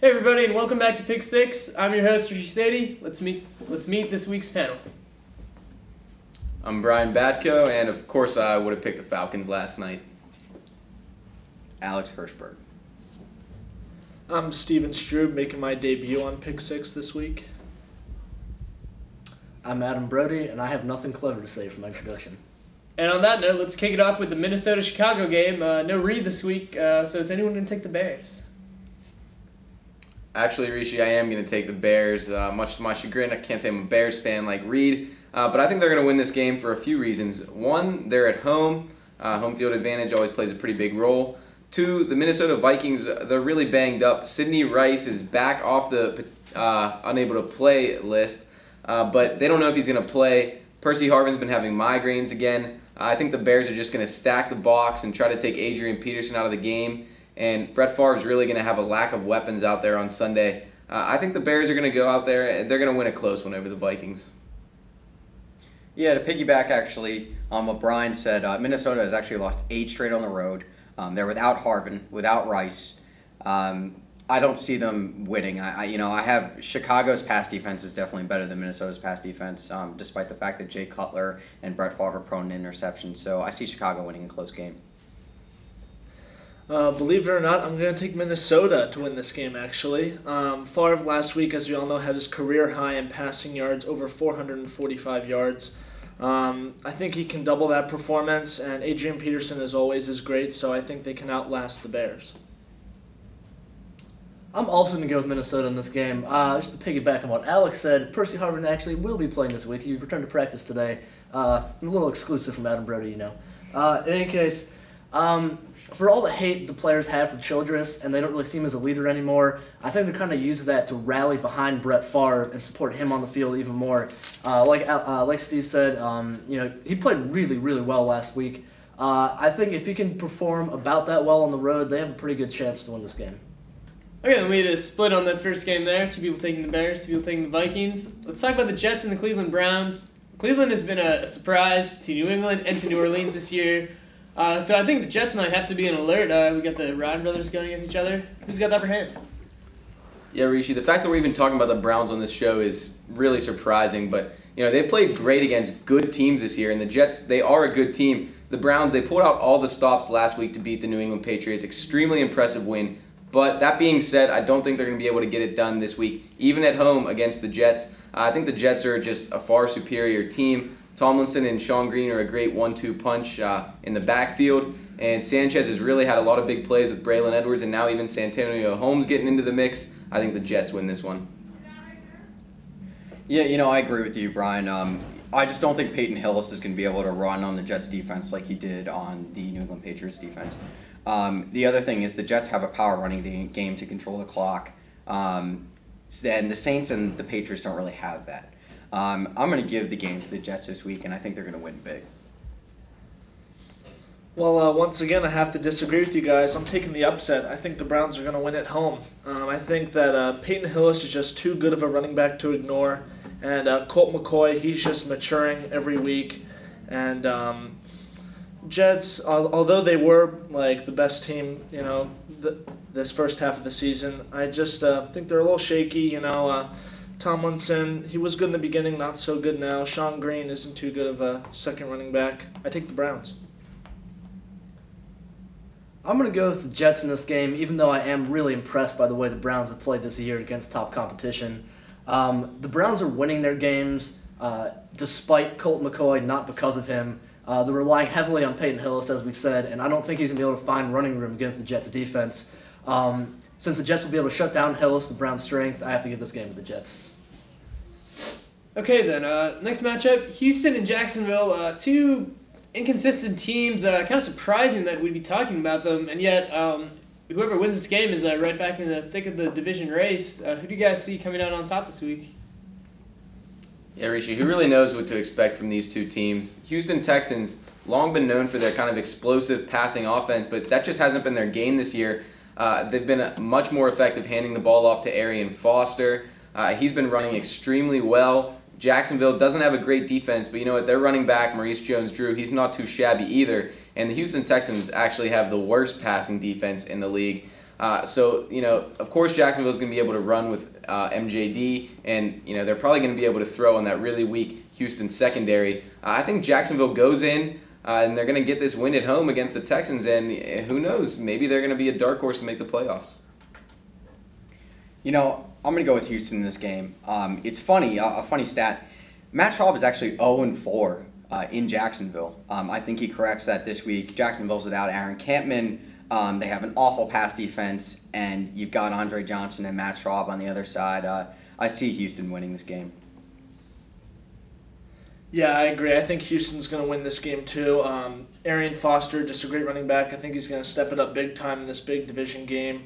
Hey everybody, and welcome back to Pick Six. I'm your host Rishi Sadie. Let's meet this week's panel. I'm Brian Batko, and of course I would have picked the Falcons last night. Alex Hirschberg. I'm Steven Strube, making my debut on Pick Six this week. I'm Adam Brody, and I have nothing clever to say for my introduction. And on that note, let's kick it off with the Minnesota-Chicago game. No Reed this week, so is anyone going to take the Bears? Actually, Rishi, I am going to take the Bears. Much to my chagrin, I can't say I'm a Bears fan like Reed, but I think they're going to win this game for a few reasons. One, they're at home. Home field advantage always plays a pretty big role. Two, the Minnesota Vikings, they're really banged up. Sidney Rice is back off the unable to play list, but they don't know if he's going to play. Percy Harvin's been having migraines again. I think the Bears are just going to stack the box and try to take Adrian Peterson out of the game. And Brett Favre's really going to have a lack of weapons out there on Sunday. I think the Bears are going to go out there and they're going to win a close one over the Vikings. Yeah, to piggyback actually on what Brian said, Minnesota has actually lost 8 straight on the road. They're without Harvin, without Rice. I don't see them winning. I have Chicago's pass defense is definitely better than Minnesota's pass defense, despite the fact that Jay Cutler and Brett Favre are prone to interceptions. So I see Chicago winning a close game. Believe it or not, I'm going to take Minnesota to win this game, actually. Favre last week, as we all know, had his career high in passing yards, over 445 yards. I think he can double that performance, and Adrian Peterson, as always, is great, so I think they can outlast the Bears. I'm also going to go with Minnesota in this game. Just to piggyback on what Alex said, Percy Harvin actually will be playing this week. He returned to practice today. A little exclusive from Adam Brody, In any case, for all the hate the players have for Childress, and they don't really see him as a leader anymore, I think they're kind of use that to rally behind Brett Favre and support him on the field even more. Like Steve said, he played really, really well last week. I think if he can perform about that well on the road, they have a pretty good chance to win this game. Okay, then we had a split on that first game there. 2 people taking the Bears, 2 people taking the Vikings. Let's talk about the Jets and the Cleveland Browns. Cleveland has been a surprise to New England and to New Orleans this year. So I think the Jets might have to be on alert. We got the Ryan brothers going against each other. Who's got the upper hand? Yeah, Rishi, the fact that we're even talking about the Browns on this show is really surprising, but they played great against good teams this year, and the Jets, they are a good team. The Browns, they pulled out all the stops last week to beat the New England Patriots. Extremely impressive win. But that being said, I don't think they're going to be able to get it done this week, even at home against the Jets. I think the Jets are just a far superior team. Tomlinson and Sean Green are a great 1-2 punch in the backfield. And Sanchez has really had a lot of big plays with Braylon Edwards, and now even Santonio Holmes getting into the mix. I think the Jets win this one. Yeah, I agree with you, Brian. I just don't think Peyton Hillis is going to be able to run on the Jets defense like he did on the New England Patriots defense. The other thing is the Jets have a power running game to control the clock. And the Saints and the Patriots don't really have that. I'm going to give the game to the Jets this week, and I think they're going to win big. Well, once again, I have to disagree with you guys. I'm taking the upset. I think the Browns are going to win at home. I think that Peyton Hillis is just too good of a running back to ignore. And Colt McCoy, he's just maturing every week. And Jets, although they were like the best team, this first half of the season, I just think they're a little shaky. Tomlinson, he was good in the beginning, not so good now. Sean Green isn't too good of a second running back. I take the Browns. I'm going to go with the Jets in this game, even though I am really impressed by the way the Browns have played this year against top competition. The Browns are winning their games despite Colt McCoy, not because of him. They're relying heavily on Peyton Hillis, as we said, and I don't think he's going to be able to find running room against the Jets' defense. Since the Jets will be able to shut down Hillis, the Browns' strength, I have to give this game to the Jets. Okay, then. Next matchup, Houston and Jacksonville. 2 inconsistent teams. Kind of surprising that we'd be talking about them, and yet whoever wins this game is right back in the thick of the division race. Who do you guys see coming out on top this week? Yeah, Rishi, who really knows what to expect from these two teams? Houston Texans, long been known for their kind of explosive passing offense, but that just hasn't been their game this year. They've been much more effective handing the ball off to Arian Foster. He's been running extremely well. Jacksonville doesn't have a great defense, but you know what? Their running back, Maurice Jones-Drew, he's not too shabby either. And the Houston Texans actually have the worst passing defense in the league. So, of course Jacksonville's going to be able to run with MJD, and, they're probably going to be able to throw on that really weak Houston secondary. I think Jacksonville goes in, and they're going to get this win at home against the Texans, and who knows, maybe they're going to be a dark horse to make the playoffs. I'm going to go with Houston in this game. It's funny, a funny stat. Matt Schaub is actually 0-4 in Jacksonville. I think he corrects that this week. Jacksonville's without Aaron Campman. They have an awful pass defense, and you've got Andre Johnson and Matt Schaub on the other side. I see Houston winning this game. Yeah, I agree. I think Houston's going to win this game too. Arian Foster, just a great running back. I think he's going to step it up big time in this big division game.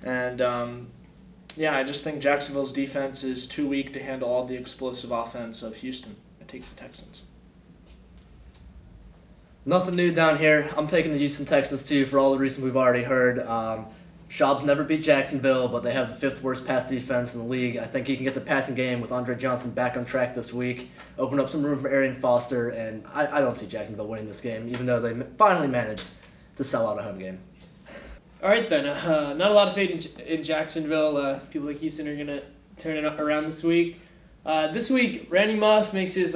And I just think Jacksonville's defense is too weak to handle all the explosive offense of Houston. I take the Texans. Nothing new down here. I'm taking the Houston Texans too for all the reasons we've already heard. Schaub's never beat Jacksonville, but they have the 5th worst pass defense in the league. I think he can get the passing game with Andre Johnson back on track this week, open up some room for Arian Foster, and I don't see Jacksonville winning this game, even though they finally managed to sell out a home game. All right, then. Not a lot of faith in Jacksonville. People like Houston are going to turn it around this week. This week, Randy Moss makes his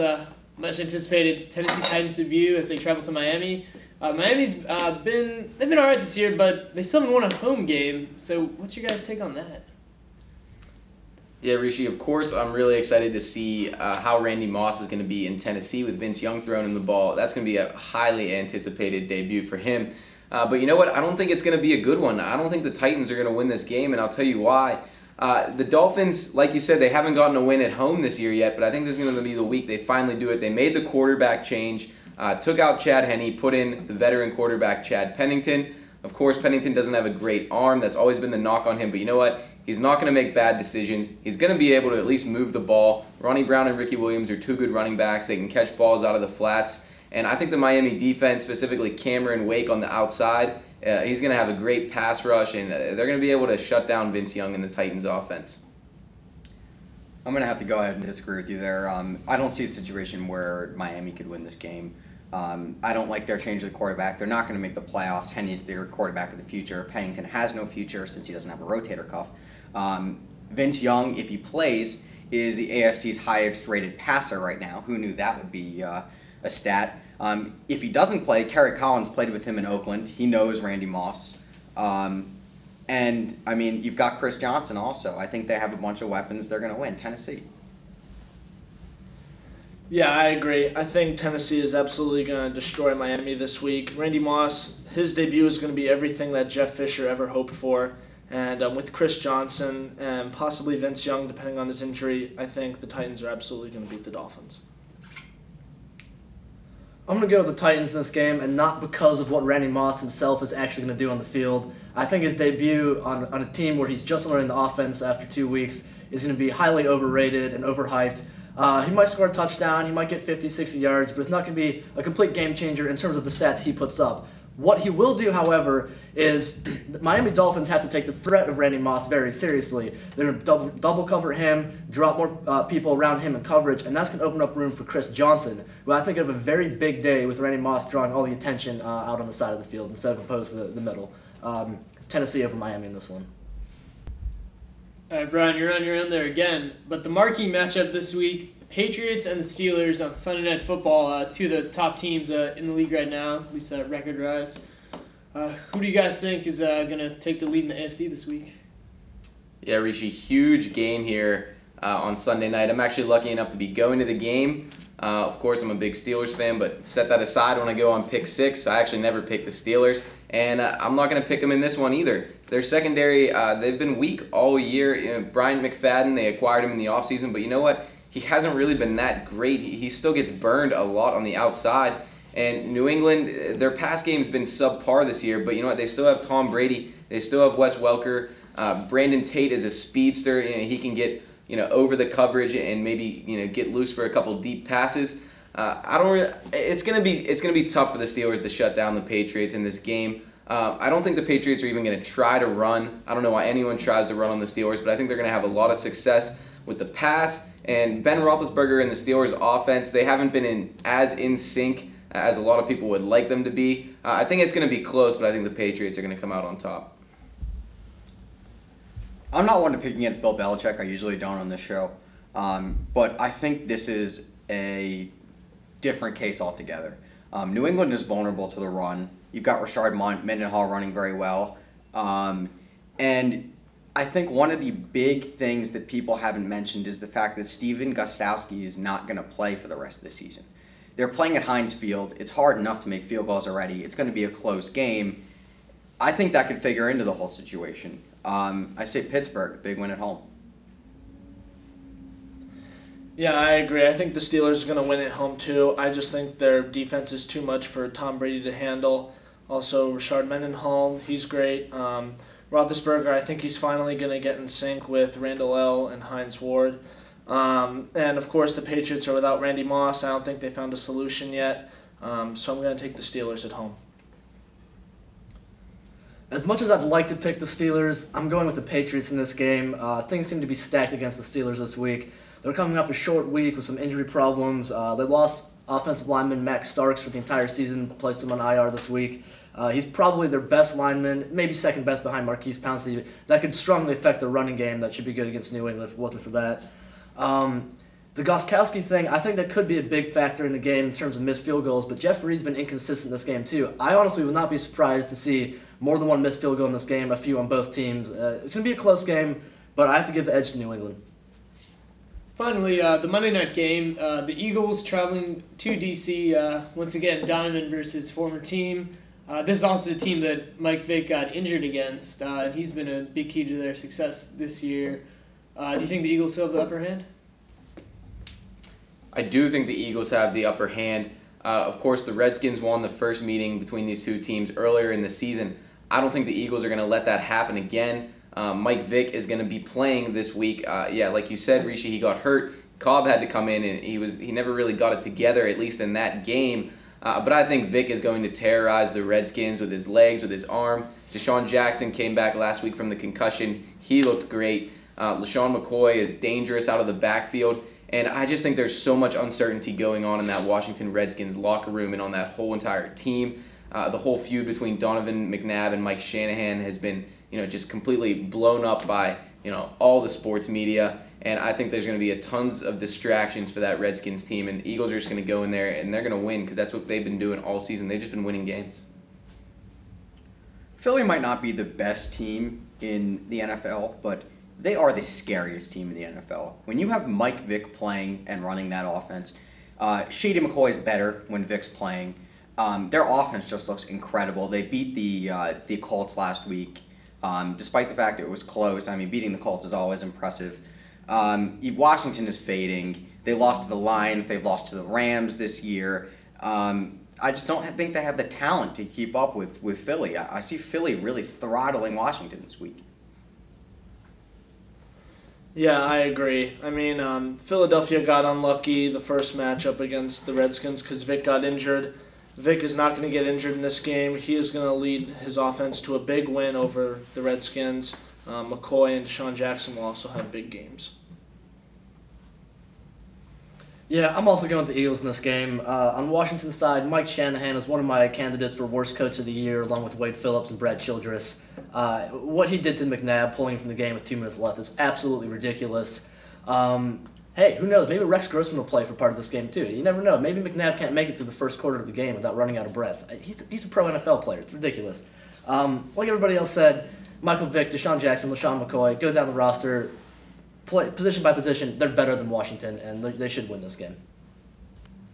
much-anticipated Tennessee Titans debut as they travel to Miami. Miami's they've been all right this year, but they still haven't won a home game. So what's your guys' take on that? Yeah, Rishi, of course, I'm really excited to see how Randy Moss is going to be in Tennessee with Vince Young throwing him the ball. That's going to be a highly anticipated debut for him. But you know what? I don't think it's going to be a good one. I don't think the Titans are going to win this game, and I'll tell you why. The Dolphins, like you said, they haven't gotten a win at home this year yet, but I think this is going to be the week they finally do it. They made the quarterback change, took out Chad Henne, put in the veteran quarterback Chad Pennington. Of course, Pennington doesn't have a great arm. That's always been the knock on him, but you know what? He's not going to make bad decisions. He's going to be able to at least move the ball. Ronnie Brown and Ricky Williams are 2 good running backs. They can catch balls out of the flats. And I think the Miami defense, specifically Cameron Wake on the outside, he's going to have a great pass rush, and they're going to be able to shut down Vince Young and the Titans offense. I'm going to have to go ahead and disagree with you there. I don't see a situation where Miami could win this game. I don't like their change of the quarterback. They're not going to make the playoffs. Henne's their quarterback of the future. Pennington has no future since he doesn't have a rotator cuff. Vince Young, if he plays, is the AFC's highest rated passer right now. Who knew that would be a stat? If he doesn't play, Kerry Collins played with him in Oakland. He knows Randy Moss. And, I mean, you've got Chris Johnson also. I think they have a bunch of weapons. They're going to win. Tennessee. Yeah, I agree. I think Tennessee is absolutely going to destroy Miami this week. Randy Moss, his debut is going to be everything that Jeff Fisher ever hoped for. And with Chris Johnson and possibly Vince Young, depending on his injury, I think the Titans are absolutely going to beat the Dolphins. I'm going to go with the Titans in this game, and not because of what Randy Moss himself is actually going to do on the field. I think his debut on a team where he's just learning the offense after 2 weeks is going to be highly overrated and overhyped. He might score a touchdown, he might get 50, 60 yards, but it's not going to be a complete game changer in terms of the stats he puts up. What he will do, however, is the Miami Dolphins have to take the threat of Randy Moss very seriously. They're going to double cover him, drop more people around him in coverage, and that's going to open up room for Chris Johnson, who I think have a very big day with Randy Moss drawing all the attention out on the side of the field instead of opposed to the middle. Tennessee over Miami in this one. All right, Brian, you're on your own there again. But the marquee matchup this week, Patriots and the Steelers on Sunday Night Football, 2 of the top teams in the league right now, at least record-wise. Who do you guys think is going to take the lead in the AFC this week? Yeah, Rishi, huge game here on Sunday night. I'm actually lucky enough to be going to the game. Of course, I'm a big Steelers fan, but set that aside when I go on pick 6. I actually never pick the Steelers, and I'm not going to pick them in this one either. Their secondary, they've been weak all year. You know, Brian McFadden, they acquired him in the offseason, but you know what? He hasn't really been that great. He still gets burned a lot on the outside. And New England, their pass game's been subpar this year, but you know what? They still have Tom Brady. They still have Wes Welker. Brandon Tate is a speedster. You know, he can get over the coverage and maybe get loose for a couple deep passes. It's gonna be tough for the Steelers to shut down the Patriots in this game. I don't think the Patriots are even going to try to run. I don't know why anyone tries to run on the Steelers, but I think they're going to have a lot of success with the pass. And Ben Roethlisberger and the Steelers' offense, they haven't been as in sync as a lot of people would like them to be. I think it's going to be close, but I think the Patriots are going to come out on top. I'm not one to pick against Bill Belichick. I usually don't on this show. But I think this is a different case altogether. New England is vulnerable to the run. You've got Rashard Mendenhall running very well. And I think one of the big things that people haven't mentioned is the fact that Steven Gostkowski is not going to play for the rest of the season. They're playing at Heinz Field. It's hard enough to make field goals already. It's going to be a close game. I think that could figure into the whole situation. I say Pittsburgh, big win at home. Yeah, I agree. I think the Steelers are going to win at home too. I just think their defense is too much for Tom Brady to handle. Also, Rashard Mendenhall, he's great. Roethlisberger, I think he's finally going to get in sync with Randall L. and Hines Ward. And, of course, the Patriots are without Randy Moss. I don't think they found a solution yet. So I'm going to take the Steelers at home. As much as I'd like to pick the Steelers, I'm going with the Patriots in this game. Things seem to be stacked against the Steelers this week. They're coming off a short week with some injury problems. They lost offensive lineman Max Starks for the entire season, placed him on IR this week. He's probably their best lineman, maybe second best behind Marquise Pouncey. That could strongly affect the running game that should be good against New England if it wasn't for that. The Gostkowski thing, I think that could be a big factor in the game in terms of missed field goals, but Jeff Reed's been inconsistent in this game too. I honestly would not be surprised to see more than one missed field goal in this game, a few on both teams. It's going to be a close game, but I have to give the edge to New England. Finally, the Monday night game, the Eagles traveling to D.C. Once again, Donovan versus former team. This is also the team that Mike Vick got injured against, and he's been a big key to their success this year. Do you think the Eagles still have the upper hand? I do think the Eagles have the upper hand. Of course, the Redskins won the first meeting between these two teams earlier in the season. I don't think the Eagles are going to let that happen again. Mike Vick is going to be playing this week. Like you said, Rishi, he got hurt. Cobb had to come in, and he never really got it together, at least in that game. But I think Vick is going to terrorize the Redskins with his legs, with his arm. Deshaun Jackson came back last week from the concussion. He looked great. LaShawn McCoy is dangerous out of the backfield. And I just think there's so much uncertainty going on in that Washington Redskins locker room and on that whole entire team. The whole feud between Donovan McNabb and Mike Shanahan has been, just completely blown up by, all the sports media. And I think there's going to be tons of distractions for that Redskins team. And the Eagles are just going to go in there and they're going to win because that's what they've been doing all season. They've just been winning games. Philly might not be the best team in the NFL, but they are the scariest team in the NFL. When you have Mike Vick playing and running that offense, Shady McCoy is better when Vick's playing. Their offense just looks incredible. They beat the Colts last week, despite the fact it was close. I mean, beating the Colts is always impressive. Washington is fading. They lost to the Lions. They've lost to the Rams this year. I just don't think they have the talent to keep up with Philly. I see Philly really throttling Washington this week. Yeah, I agree. I mean, Philadelphia got unlucky the first matchup against the Redskins because Vick got injured. Vick is not going to get injured in this game. He is going to lead his offense to a big win over the Redskins. McCoy and Deshaun Jackson will also have big games. Yeah, I'm also going with the Eagles in this game. On Washington's side, Mike Shanahan is one of my candidates for worst coach of the year, along with Wade Phillips and Brad Childress. What he did to McNabb, pulling him from the game with 2 minutes left, is absolutely ridiculous. Hey, who knows? Maybe Rex Grossman will play for part of this game too. You never know. Maybe McNabb can't make it through the first quarter of the game without running out of breath. He's a pro NFL player. It's ridiculous. Like everybody else said, Michael Vick, Deshaun Jackson, LaShawn McCoy, go down the roster. Play position by position, they're better than Washington, and they should win this game.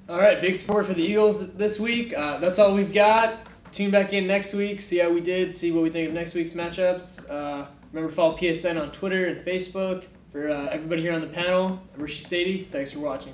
All right, big support for the Eagles this week. That's all we've got. Tune back in next week, see how we did, see what we think of next week's matchups. Remember to follow PSN on Twitter and Facebook. For everybody here on the panel, I'm Rishi Sadie. Thanks for watching.